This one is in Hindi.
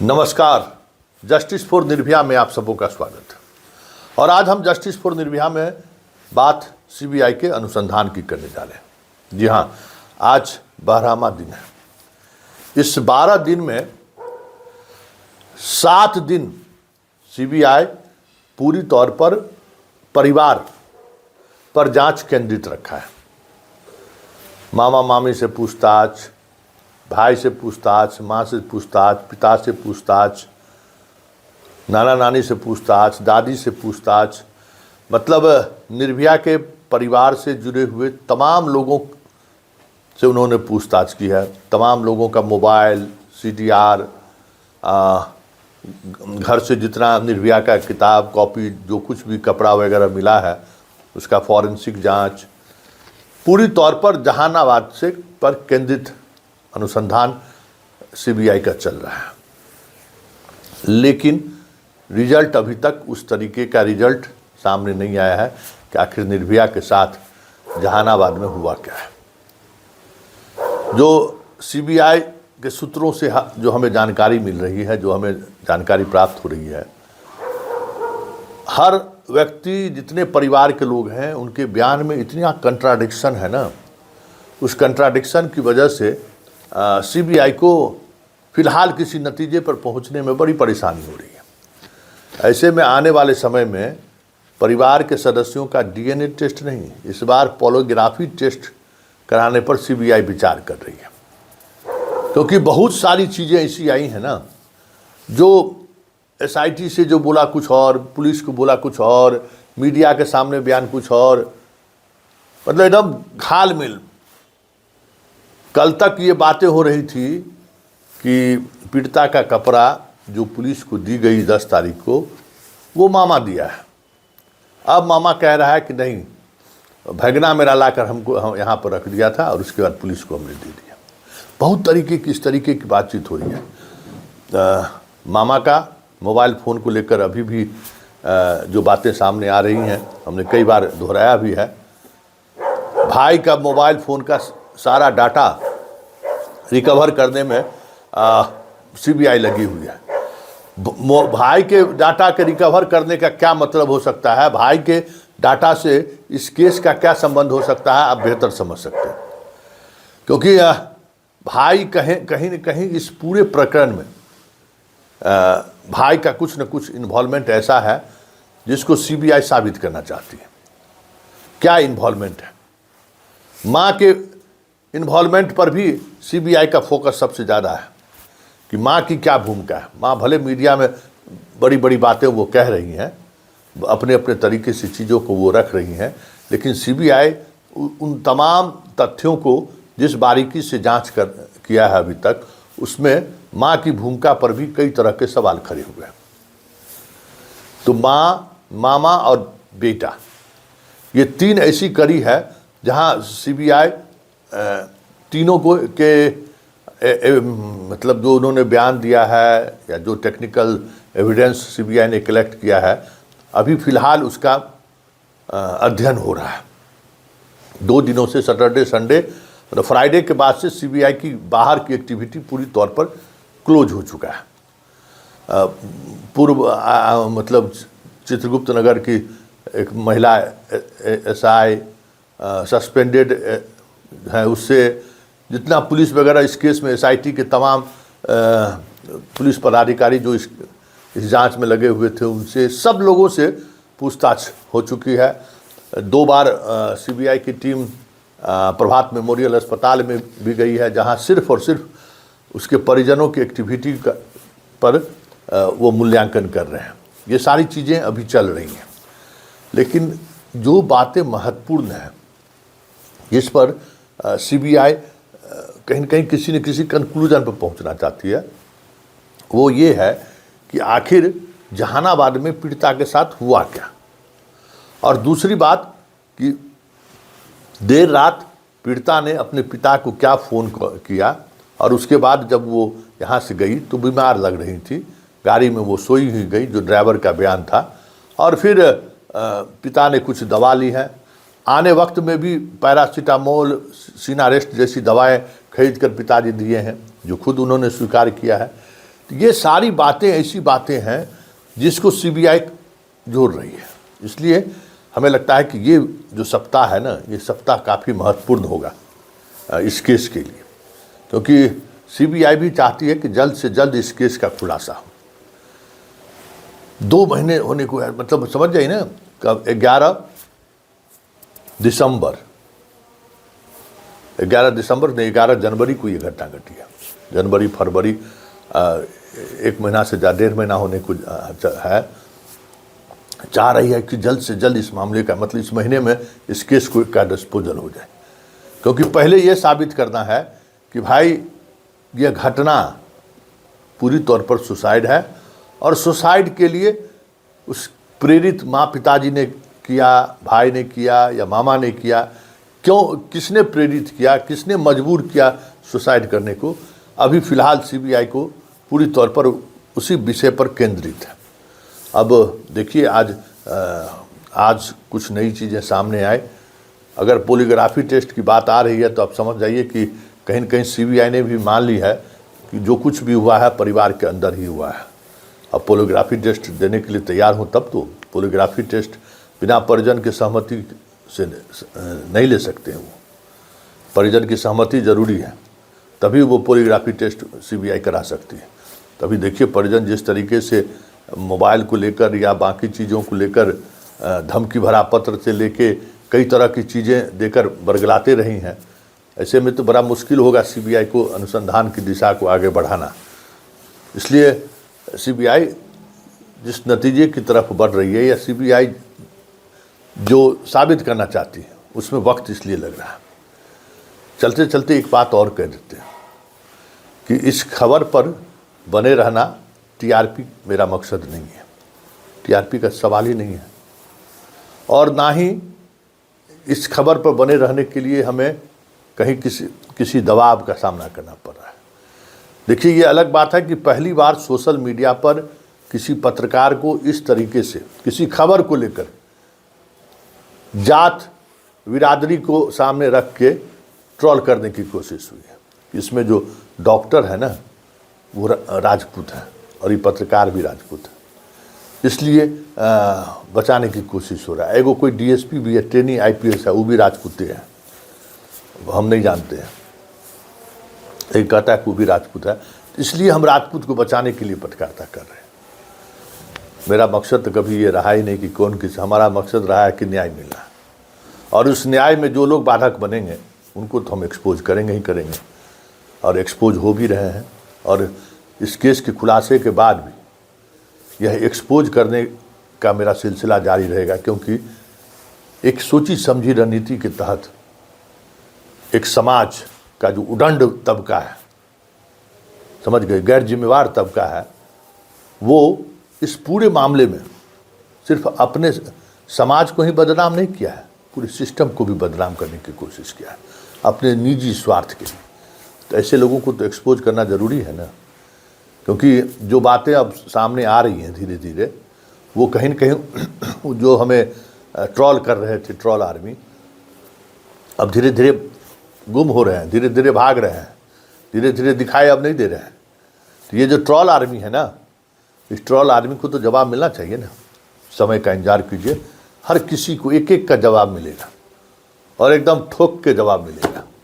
नमस्कार। जस्टिस फॉर निर्भया में आप सबों का स्वागत है। और आज हम जस्टिस फॉर निर्भया में बात सीबीआई के अनुसंधान की करने जा रहे हैं। जी हाँ, आज 12वां दिन है। इस 12 दिन में 7 दिन सीबीआई पूरी तौर पर परिवार पर जांच केंद्रित रखा है। मामा मामी से पूछताछ, भाई से पूछताछ, माँ से पूछताछ, पिता से पूछताछ, नाना नानी से पूछताछ, दादी से पूछताछ, मतलब निर्भया के परिवार से जुड़े हुए तमाम लोगों से उन्होंने पूछताछ की है। तमाम लोगों का मोबाइल, सीडीआर, घर से जितना निर्भया का किताब कॉपी जो कुछ भी कपड़ा वगैरह मिला है उसका फॉरेंसिक जांच, पूरी तौर पर जहानाबाद से पर केंद्रित अनुसंधान सीबीआई का चल रहा है। लेकिन रिजल्ट अभी तक उस तरीके का रिजल्ट सामने नहीं आया है कि आखिर निर्भया के साथ जहानाबाद में हुआ क्या है। जो सीबीआई के सूत्रों से जो हमें जानकारी मिल रही है, जो हमें जानकारी प्राप्त हो रही है, हर व्यक्ति, जितने परिवार के लोग हैं, उनके बयान में इतना कंट्राडिक्शन है ना, उस कंट्राडिक्शन की वजह से सीबीआई को फिलहाल किसी नतीजे पर पहुंचने में बड़ी परेशानी हो रही है। ऐसे में आने वाले समय में परिवार के सदस्यों का डीएनए टेस्ट नहीं, इस बार पॉलीग्राफी टेस्ट कराने पर सीबीआई विचार कर रही है। क्योंकि बहुत सारी चीज़ें ऐसी आई हैं ना, जो एसआईटी से जो बोला कुछ और, पुलिस को बोला कुछ और, मीडिया के सामने बयान कुछ और, मतलब एकदम घाल-मिल। कल तक ये बातें हो रही थी कि पीड़िता का कपड़ा जो पुलिस को दी गई 10 तारीख को, वो मामा दिया है। अब मामा कह रहा है कि नहीं, भगना मेरा लाकर हम यहाँ पर रख दिया था और उसके बाद पुलिस को हमने दे दिया। बहुत तरीके की इस तरीके की बातचीत हो रही है। मामा का मोबाइल फ़ोन को लेकर अभी भी जो बातें सामने आ रही हैं, हमने कई बार दोहराया भी है। भाई का मोबाइल फ़ोन का सारा डाटा रिकवर करने में सीबीआई लगी हुई है। भाई के डाटा के रिकवर करने का क्या मतलब हो सकता है, भाई के डाटा से इस केस का क्या संबंध हो सकता है, आप बेहतर समझ सकते हैं। क्योंकि भाई कहीं न कहीं इस पूरे प्रकरण में भाई का कुछ न कुछ इन्वॉल्वमेंट ऐसा है जिसको सीबीआई साबित करना चाहती है। क्या इन्वॉल्वमेंट है? माँ के इन्वॉल्वमेंट पर भी सीबीआई का फोकस सबसे ज़्यादा है कि माँ की क्या भूमिका है। माँ भले मीडिया में बड़ी बड़ी बातें वो कह रही हैं, अपने अपने तरीके से चीज़ों को वो रख रही हैं, लेकिन सीबीआई उन तमाम तथ्यों को जिस बारीकी से जांच किया है अभी तक, उसमें माँ की भूमिका पर भी कई तरह के सवाल खड़े हुए हैं। तो माँ, मामा और बेटा, ये 3 ऐसी कड़ी है जहाँ सीबीआई तीनों को मतलब जो उन्होंने बयान दिया है या जो टेक्निकल एविडेंस सीबीआई ने कलेक्ट किया है, अभी फ़िलहाल उसका अध्ययन हो रहा है। 2 दिनों से सैटरडे, संडे और फ्राइडे के बाद से सीबीआई की बाहर की एक्टिविटी पूरी तौर पर क्लोज हो चुका है। पूर्व मतलब चित्रगुप्त नगर की एक महिला एसआई सस्पेंडेड है, उससे जितना पुलिस वगैरह इस केस में एसआईटी के तमाम पुलिस पदाधिकारी जो इस जांच में लगे हुए थे, उनसे सब लोगों से पूछताछ हो चुकी है। 2 बार सीबीआई की टीम प्रभात मेमोरियल अस्पताल में भी गई है, जहां सिर्फ और सिर्फ उसके परिजनों की एक्टिविटी पर वो मूल्यांकन कर रहे हैं। ये सारी चीज़ें अभी चल रही हैं, लेकिन जो बातें महत्वपूर्ण हैं, जिस पर सीबीआई कहीं न कहीं किसी न किसी कंक्लूजन पर पहुंचना चाहती है, वो ये है कि आखिर जहानाबाद में पीड़िता के साथ हुआ क्या। और दूसरी बात कि देर रात पीड़िता ने अपने पिता को क्या फ़ोन किया, और उसके बाद जब वो यहाँ से गई तो बीमार लग रही थी, गाड़ी में वो सोई ही गई, जो ड्राइवर का बयान था। और फिर पिता ने कुछ दवा ली है, आने वक्त में भी पैरासीटामोल, सीनारेस्ट जैसी दवाएं खरीद कर पिताजी दिए हैं, जो खुद उन्होंने स्वीकार किया है। तो ये सारी बातें ऐसी बातें हैं जिसको सीबीआई जोड़ रही है। इसलिए हमें लगता है कि ये जो सप्ताह है ना, ये सप्ताह काफ़ी महत्वपूर्ण होगा इस केस के लिए, क्योंकि सीबीआई भी चाहती है कि जल्द से जल्द इस केस का खुलासा हो। 2 महीने होने को है, मतलब समझ जाइए ना, कब 11 दिसंबर नहीं, 11 जनवरी को ये घटना घटी है। जनवरी फरवरी 1 महीना से ज़्यादा, 1.5 महीना होने को है। चाह रही है कि जल्द से जल्द इस मामले का, मतलब इस महीने में इस केस को का डिस्पोजल हो जाए, क्योंकि पहले ये साबित करना है कि भाई यह घटना पूरी तौर पर सुसाइड है, और सुसाइड के लिए उस प्रेरित माँ पिताजी ने किया, भाई ने किया या मामा ने किया, क्यों, किसने प्रेरित किया, किसने मजबूर किया सुसाइड करने को, अभी फ़िलहाल सीबीआई को पूरी तौर पर उसी विषय पर केंद्रित है। अब देखिए आज कुछ नई चीज़ें सामने आए। अगर पॉलीग्राफी टेस्ट की बात आ रही है तो आप समझ जाइए कि कहीं न कहीं सीबीआई ने भी मान ली है कि जो कुछ भी हुआ है परिवार के अंदर ही हुआ है। अब पॉलीग्राफी टेस्ट देने के लिए तैयार हों तब तो। पॉलीग्राफी टेस्ट बिना परिजन की सहमति से नहीं ले सकते हैं। वो परिजन की सहमति ज़रूरी है, तभी वो पॉलीग्राफी टेस्ट सीबीआई करा सकती है। तभी देखिए परिजन जिस तरीके से मोबाइल को लेकर या बाकी चीज़ों को लेकर धमकी भरा पत्र से लेके कई तरह की चीज़ें देकर बरगलाते रही हैं, ऐसे में तो बड़ा मुश्किल होगा सीबीआई को अनुसंधान की दिशा को आगे बढ़ाना। इसलिए सीबीआई जिस नतीजे की तरफ बढ़ रही है, या सीबीआई जो साबित करना चाहती है, उसमें वक्त इसलिए लग रहा है। चलते चलते एक बात और कह देते हैं कि इस खबर पर बने रहना टीआरपी मेरा मकसद नहीं है। टीआरपी का सवाल ही नहीं है, और ना ही इस खबर पर बने रहने के लिए हमें कहीं किसी दबाव का सामना करना पड़ रहा है। देखिए, ये अलग बात है कि पहली बार सोशल मीडिया पर किसी पत्रकार को इस तरीके से किसी खबर को लेकर जात बिरादरी को सामने रख के ट्रोल करने की कोशिश हुई है। इसमें जो डॉक्टर है ना, वो राजपूत है, और ये पत्रकार भी राजपूत है, इसलिए बचाने की कोशिश हो रहा है। एगो कोई डीएसपी भी है, ट्रेनी आईपीएस है, वो भी राजपूते हैं, हम नहीं जानते हैं। एक कहता है कि वो भी राजपूत है, इसलिए हम राजपूत को बचाने के लिए पत्रकारिता कर रहे हैं। मेरा मकसद तो कभी ये रहा ही नहीं कि कौन किस, हमारा मकसद रहा है कि न्याय मिलना, और उस न्याय में जो लोग बाधक बनेंगे उनको तो हम एक्सपोज करेंगे ही करेंगे, और एक्सपोज हो भी रहे हैं। और इस केस के खुलासे के बाद भी यह एक्सपोज करने का मेरा सिलसिला जारी रहेगा, क्योंकि एक सोची समझी रणनीति के तहत एक समाज का जो उदंड तबका है, समझ गए, गैर जिम्मेवार तबका है, वो इस पूरे मामले में सिर्फ अपने समाज को ही बदनाम नहीं किया है, पूरे सिस्टम को भी बदनाम करने की कोशिश किया है अपने निजी स्वार्थ के लिए। तो ऐसे लोगों को तो एक्सपोज करना ज़रूरी है ना, क्योंकि जो बातें अब सामने आ रही हैं धीरे धीरे, वो कहीं न कहीं जो हमें ट्रोल कर रहे थे, ट्रोल आर्मी, अब धीरे धीरे गुम हो रहे हैं, धीरे धीरे भाग रहे हैं, धीरे धीरे दिखाई अब नहीं दे रहे हैं। तो ये जो ट्रोल आर्मी है ना, इस ट्रोल आर्मी को तो जवाब मिलना चाहिए ना। समय का इंतजार कीजिए, हर किसी को एक एक का जवाब मिलेगा, और एकदम ठोक के जवाब मिलेगा।